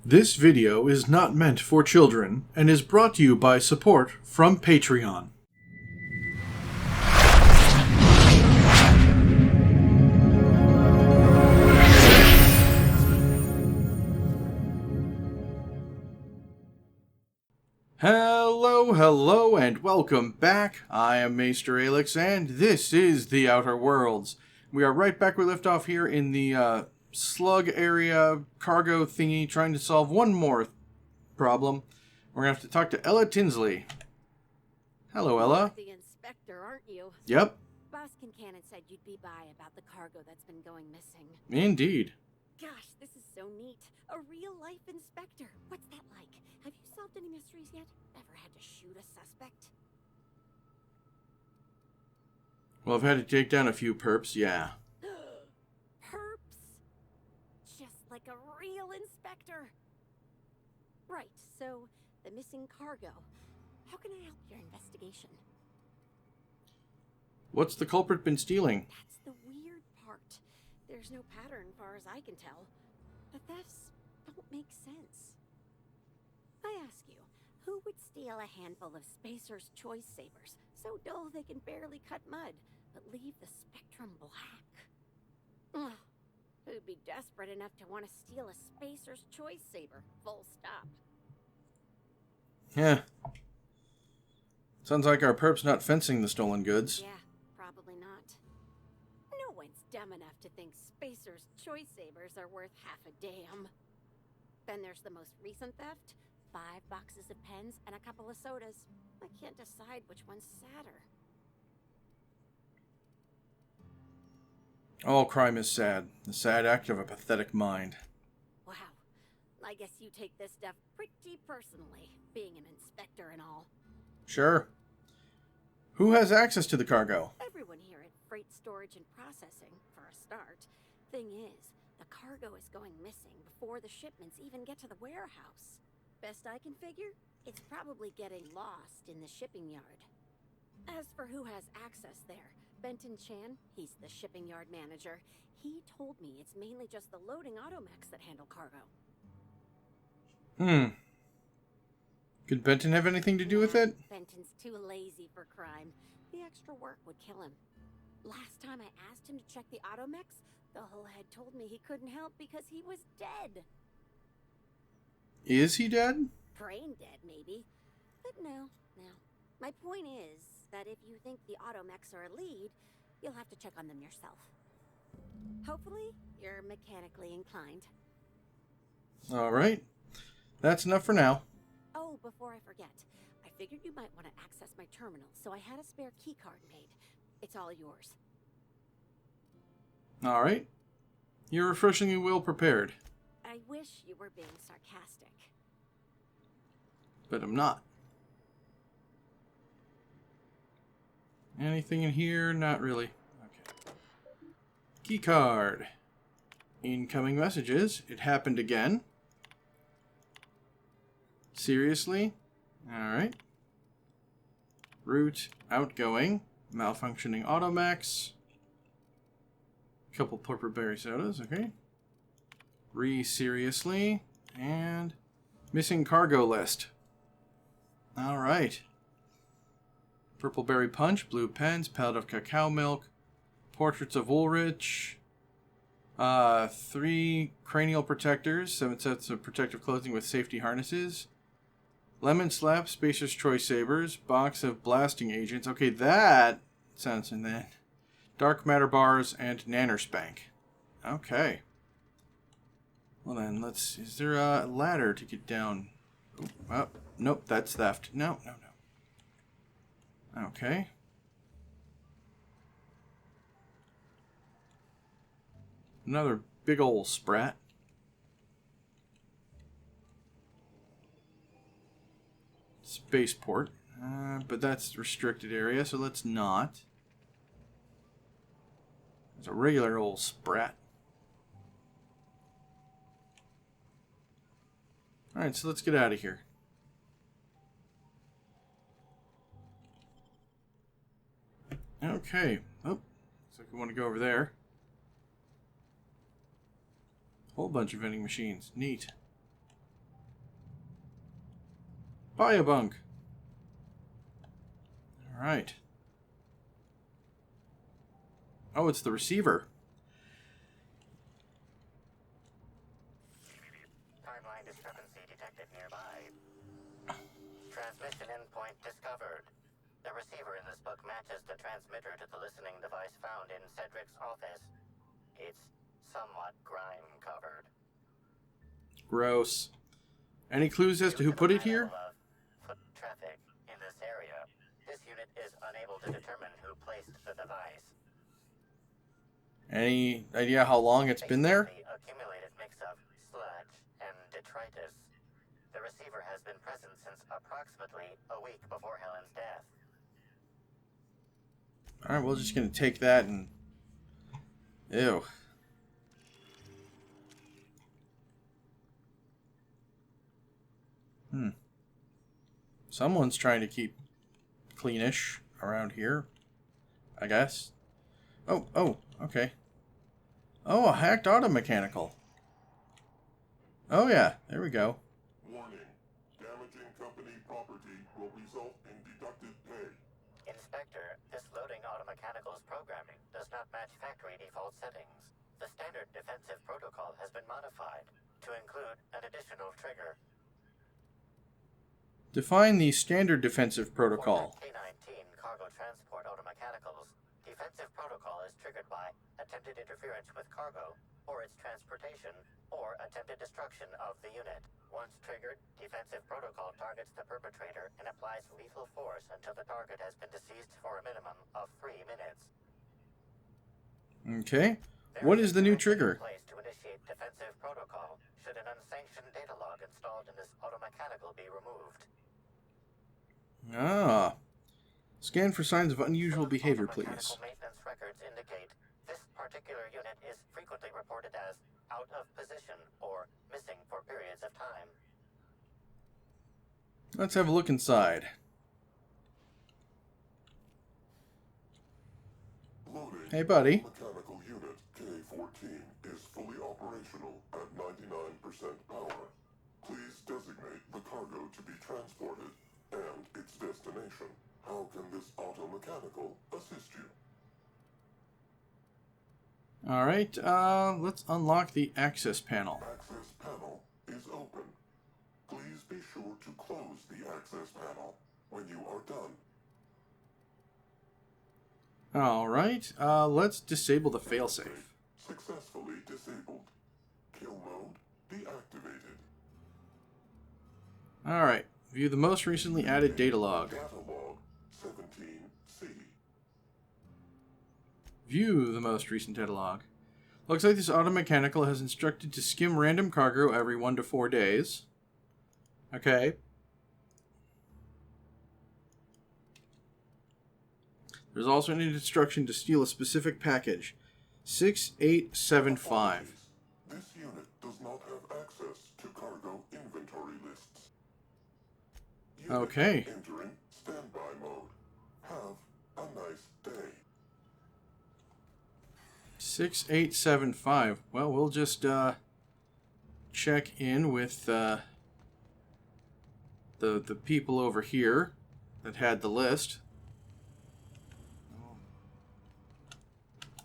This video is not meant for children and is brought to you by support from Patreon. Hello, and welcome back. I am Maester Aelix, and this is The Outer Worlds. We are right back where we left off here in the slug area cargo thingy, trying to solve one more problem. We're going to have to talk to Ella Tinsley. Hello, Ella. You're the inspector, aren't you? Yep. Boss Kincannon said you'd be by about the cargo that's been going missing. Indeed. Gosh, this is so neat. A real-life inspector. What's that like? Have you solved any mysteries yet? Ever had to shoot a suspect? Well, I've had to take down a few perps, yeah. Perps? Just like a real inspector. Right, so the missing cargo. How can I help your investigation? What's the culprit been stealing? That's the weird part. There's no pattern far as I can tell. The thefts don't make sense. I ask you, who would steal a handful of Spacer's Choice Sabers, so dull they can barely cut mud, but leave the spectrum black? Ugh. Who'd be desperate enough to want to steal a Spacer's Choice Saber, full stop? Yeah. Sounds like our perp's not fencing the stolen goods. Yeah, probably not. No one's dumb enough to think Spacer's Choice Sabers are worth half a damn. Then there's the most recent theft. 5 boxes of pens and a couple of sodas. I can't decide which one's sadder. All crime is sad. The sad act of a pathetic mind. Wow. I guess you take this stuff pretty personally, being an inspector and all. Sure. Who has access to the cargo? Everyone here at Freight Storage and Processing, for a start. Thing is, the cargo is going missing before the shipments even get to the warehouse. Best I can figure, it's probably getting lost in the shipping yard. As for who has access there, Benton Chan, he's the shipping yard manager, he told me it's mainly just the loading automechs that handle cargo. Could Benton have anything to do with it? Benton's too lazy for crime. The extra work would kill him. Last time I asked him to check the automechs, the whole head told me he couldn't help because he was dead. Is he dead? Brain dead, maybe. But no. My point is that if you think the automechs are a lead, you'll have to check on them yourself. Hopefully, you're mechanically inclined. Alright. That's enough for now. Oh, before I forget, I figured you might want to access my terminal, so I had a spare keycard made. It's all yours. Alright. You're refreshingly well prepared. I wish you were being sarcastic. But I'm not. Anything in here? Not really. Okay. Keycard. Incoming messages. It happened again. Seriously? Alright. Route. Outgoing. Malfunctioning automechs. Couple purple berry sodas. Okay. Seriously. And missing cargo list. Alright. Purple berry punch, blue pens, pallet of cacao milk, portraits of Ulrich, 3 cranial protectors, 7 sets of protective clothing with safety harnesses, lemon slap, Spacer's Choice Sabers, box of blasting agents. Okay, that sounds in that. Dark matter bars and nanospank. Okay. Well then, is there a ladder to get down? Oh, nope, that's theft. No. Okay. Another big ol' sprat. Spaceport. But that's restricted area, so let's not. It's a regular ol' sprat. Alright, so let's get out of here. Okay. Oh, looks like we want to go over there. Whole bunch of vending machines. Neat. Biobunk. Alright. Oh, it's the receiver. Timeline discrepancy detected nearby. Transmission endpoint discovered. The receiver in this book matches the transmitter to the listening device found in Cedric's office. It's somewhat grime-covered. Gross. Any clues as to who put it here? Foot traffic in this area. This unit is unable to determine who placed the device. Any idea how long it's been there? The accumulated mix of sludge and detritus. The receiver has been present since approximately a week before Helen's death. Alright, we're just gonna take that and... Ew. Someone's trying to keep cleanish around here, I guess. Oh, okay. Oh, a hacked automechanical. Oh yeah, there we go. Warning. Damaging company property will result in deducted pay. Inspector, this loading automechanical's programming does not match factory default settings. The standard defensive protocol has been modified to include an additional trigger. Define the standard defensive protocol. For K-19 cargo transport automechanicals, defensive protocol is triggered by attempted interference with cargo, or its transportation, or attempted destruction of the unit. Once triggered, defensive protocol targets the perpetrator and applies lethal force until the target has been deceased for a minimum of 3 minutes. Okay. What is the new trigger? Place to initiate defensive protocol should an unsanctioned data log installed in this automechanical be removed. Ah. Scan for signs of unusual behavior, please. Mechanical maintenance records indicate this particular unit is frequently reported as out of position or missing for periods of time. Let's have a look inside. Loading. Hey, buddy. Mechanical unit K-14 is fully operational at 99% power. Please designate the cargo to be transported and its destination. How can this automechanical assist you? Alright, let's unlock the access panel. Access panel is open. Please be sure to close the access panel when you are done. Alright, let's disable the failsafe. Successfully disabled. Kill mode deactivated. Alright, view the most recently added data log. Data log 17C. View the most recent data log. Looks like this automechanical has instructed to skim random cargo every 1 to 4 days. Okay. There's also an instruction to steal a specific package. 6875. This unit does not have access to cargo inventory lists. Unit Okay. Entering standby mode. Have a nice day. 6875. Well, we'll just check in with the people over here that had the list.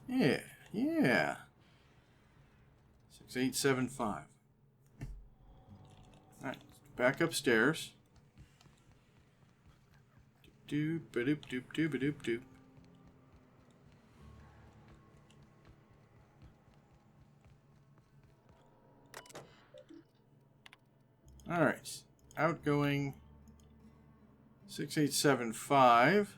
Yeah. 6875. Alright, back upstairs. Doop doop doop doop doop doop. Alright. Outgoing 6875.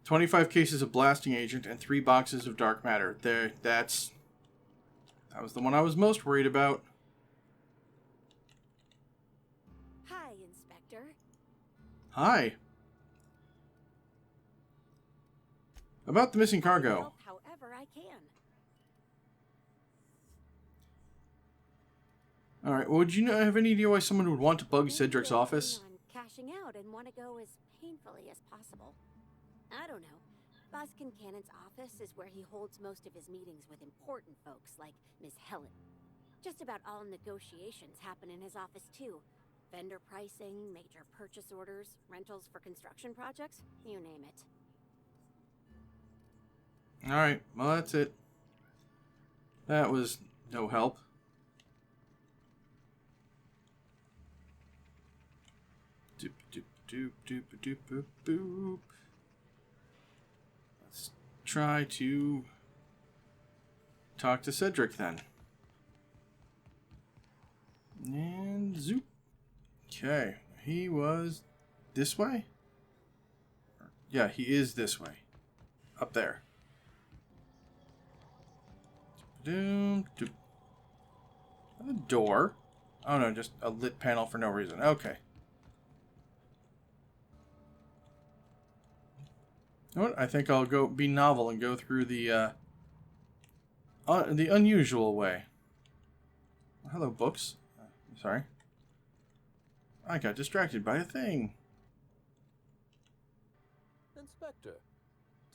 25 cases of blasting agent and 3 boxes of dark matter. That was the one I was most worried about. Hi, Inspector. Hi. About the missing cargo. Help however I can. Alright, well, would you have any idea why someone would want to bug Maybe Cedric's they're office? keen on cashing out and want to go as painfully as possible. I don't know. Boss Kincannon's office is where he holds most of his meetings with important folks like Miss Helen. Just about all negotiations happen in his office too. Vendor pricing, major purchase orders, rentals for construction projects, you name it. Alright, well that's it. That was no help. Doop doop doop doop doop boop boop. Let's try to talk to Cedric then. And zoop. Okay, he was this way? Yeah, he is this way. Up there. A door. Oh no, just a lit panel for no reason. Okay. You know what? I think I'll go be novel and go through the unusual way. Hello, books. Sorry. I got distracted by a thing. Inspector,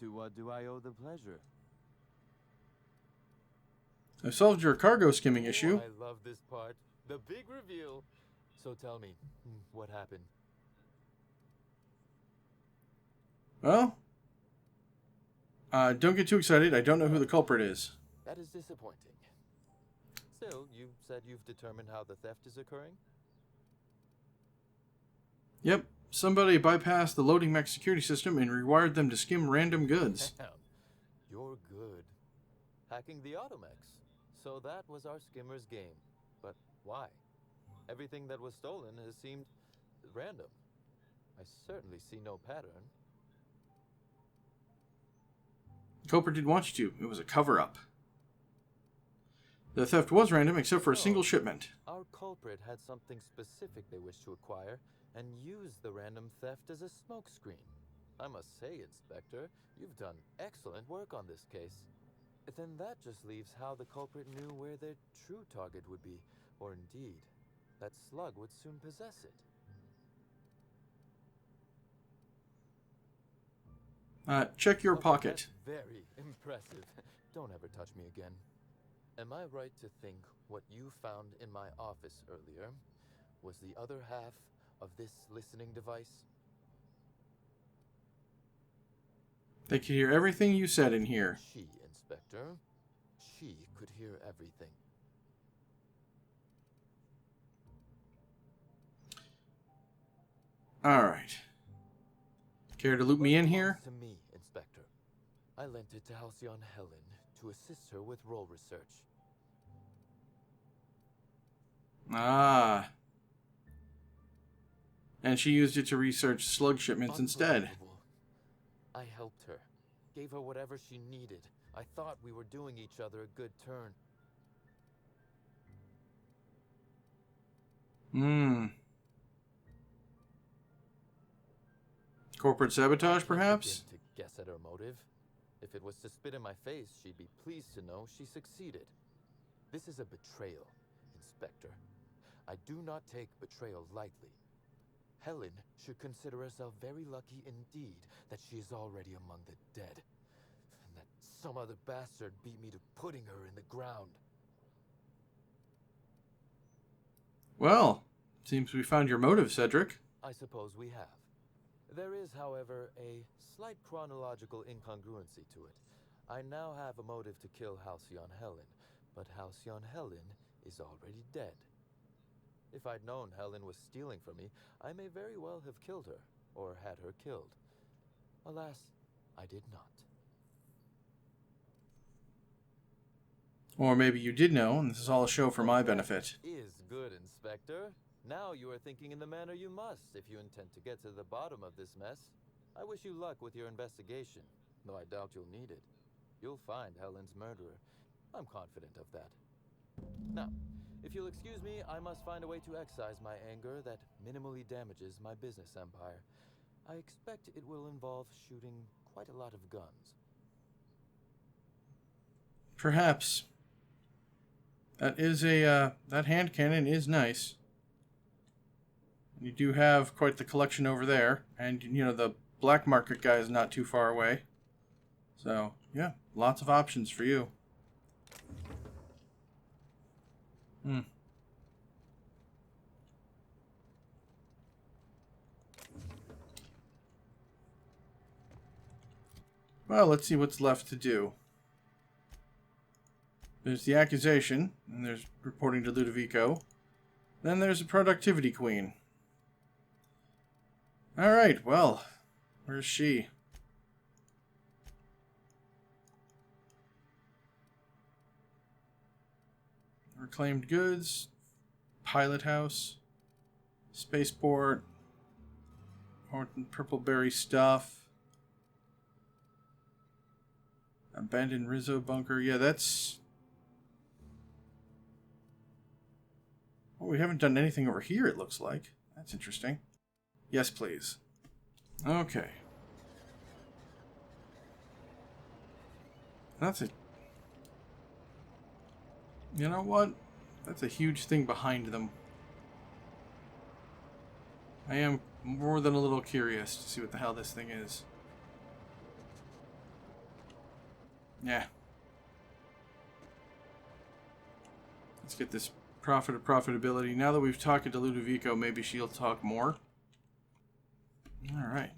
to what do I owe the pleasure? I solved your cargo skimming issue. I love this part. The big reveal. So tell me, what happened? Well, don't get too excited. I don't know who the culprit is. That is disappointing. Still, you said you've determined how the theft is occurring? Yep, somebody bypassed the loading mech security system and rewired them to skim random goods. Damn, you're good. Hacking the automechs. So that was our skimmer's game. But why? Everything that was stolen has seemed random. I certainly see no pattern. The culprit didn't want you to. It was a cover-up. The theft was random except for a single shipment. Our culprit had something specific they wished to acquire and used the random theft as a smokescreen. I must say, Inspector, you've done excellent work on this case. Then that just leaves how the culprit knew where their true target would be, or indeed, that slug would soon possess it. Check your Okay, pocket. That's very impressive. Don't ever touch me again. Am I right to think what you found in my office earlier was the other half of this listening device? They could hear everything you said in here. She, Inspector. She could hear everything. Alright. Care to loop me in here? To me, Inspector. I lent it to Halcyon Helen to assist her with role research. Ah. And she used it to research slug shipments instead. Unbelievable. I helped her. Gave her whatever she needed. I thought we were doing each other a good turn. Corporate sabotage, I perhaps? begin to guess at her motive. If it was to spit in my face, she'd be pleased to know she succeeded. This is a betrayal, Inspector. I do not take betrayal lightly. Helen should consider herself very lucky indeed that she is already among the dead, and that some other bastard beat me to putting her in the ground. Well, seems we found your motive, Cedric. I suppose we have. There is, however, a slight chronological incongruency to it. I now have a motive to kill Halcyon Helen, but Halcyon Helen is already dead. If I'd known Helen was stealing from me, I may very well have killed her, or had her killed. Alas, I did not. Or maybe you did know, and this is all a show for my benefit. Is good, Inspector. Now you are thinking in the manner you must if you intend to get to the bottom of this mess. I wish you luck with your investigation, though I doubt you'll need it. You'll find Helen's murderer. I'm confident of that. Now, if you'll excuse me, I must find a way to excise my anger that minimally damages my business empire. I expect it will involve shooting quite a lot of guns. Perhaps. That is that hand cannon is nice. You do have quite the collection over there. And, you know, the black market guy is not too far away. So, yeah, lots of options for you. Well, let's see what's left to do. There's the accusation, and there's reporting to Ludovico. Then there's a productivity queen. Alright, well, where's she? Reclaimed goods, pilot house, spaceport, purpleberry stuff, abandoned Rizzo bunker. Yeah, that's... Well, we haven't done anything over here, it looks like. That's interesting. Yes, please. Okay. That's a... You know what? That's a huge thing behind them. I am more than a little curious to see what the hell this thing is. Yeah. Let's get this profit of profitability. Now that we've talked to Ludovico, maybe she'll talk more. Alright.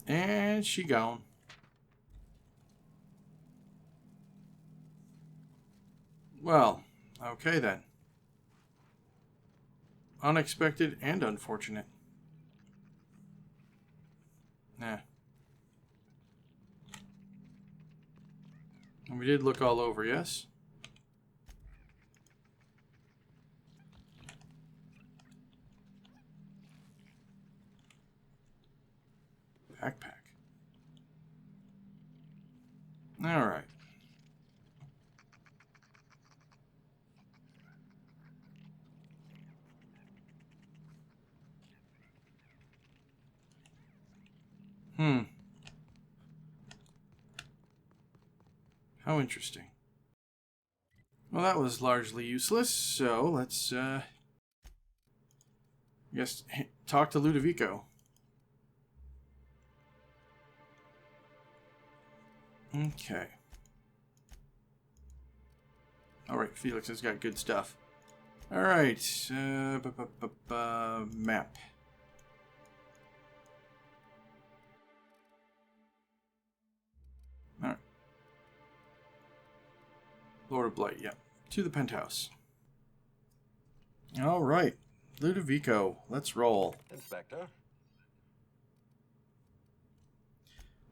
And she gone. Well, okay then. Unexpected and unfortunate. Nah. And we did look all over, yes? Backpack. Alright. How interesting. Well, that was largely useless, so let's, I guess, talk to Ludovico. Okay. Alright, Felix has got good stuff. Alright, map. Alright. Lord of Blight, yeah. To the penthouse. Alright. Ludovico, let's roll. Inspector?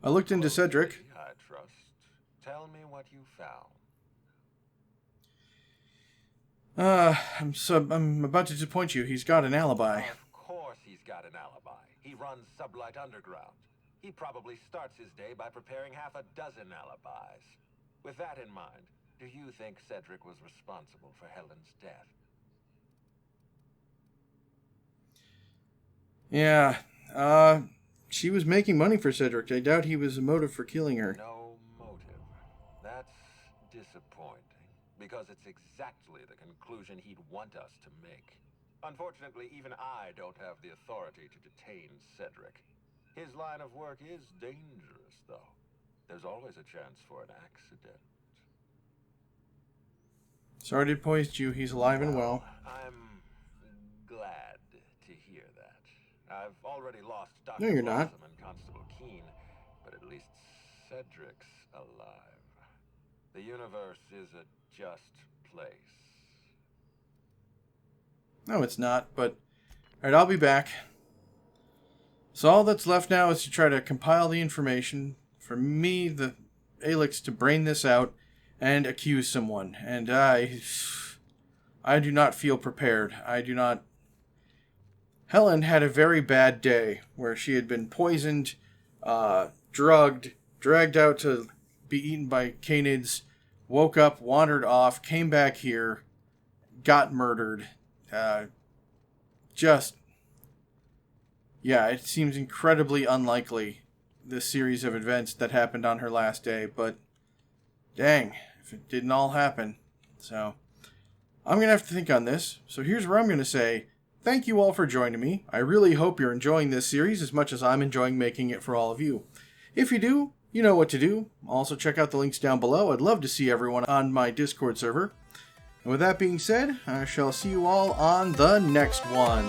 I looked into Cedric. I trust. Tell me what you found. I'm about to disappoint you. He's got an alibi. Of course he's got an alibi. He runs Sublight Underground. He probably starts his day by preparing half a dozen alibis. With that in mind, do you think Cedric was responsible for Helen's death? Yeah, she was making money for Cedric. I doubt he was a motive for killing her. No motive. That's disappointing, because it's exactly the conclusion he'd want us to make. Unfortunately, even I don't have the authority to detain Cedric. His line of work is dangerous, though. There's always a chance for an accident. Sorry to poison you. He's alive and well. I'm glad to hear that. I've already lost Dr. No, you're not. Blossom and Constable Keene, but at least Cedric's alive. The universe is a just place. No, it's not, but... Alright, I'll be back. So all that's left now is to try to compile the information for me, the Aelix, to brain this out and accuse someone. And I do not feel prepared. I do not... Helen had a very bad day where she had been poisoned, drugged, dragged out to be eaten by canids, woke up, wandered off, came back here, got murdered. Yeah, it seems incredibly unlikely, this series of events that happened on her last day, but dang, if it didn't all happen. So, I'm going to have to think on this. So here's where I'm going to say, thank you all for joining me. I really hope you're enjoying this series as much as I'm enjoying making it for all of you. If you do, you know what to do. Also check out the links down below. I'd love to see everyone on my Discord server. And with that being said, I shall see you all on the next one.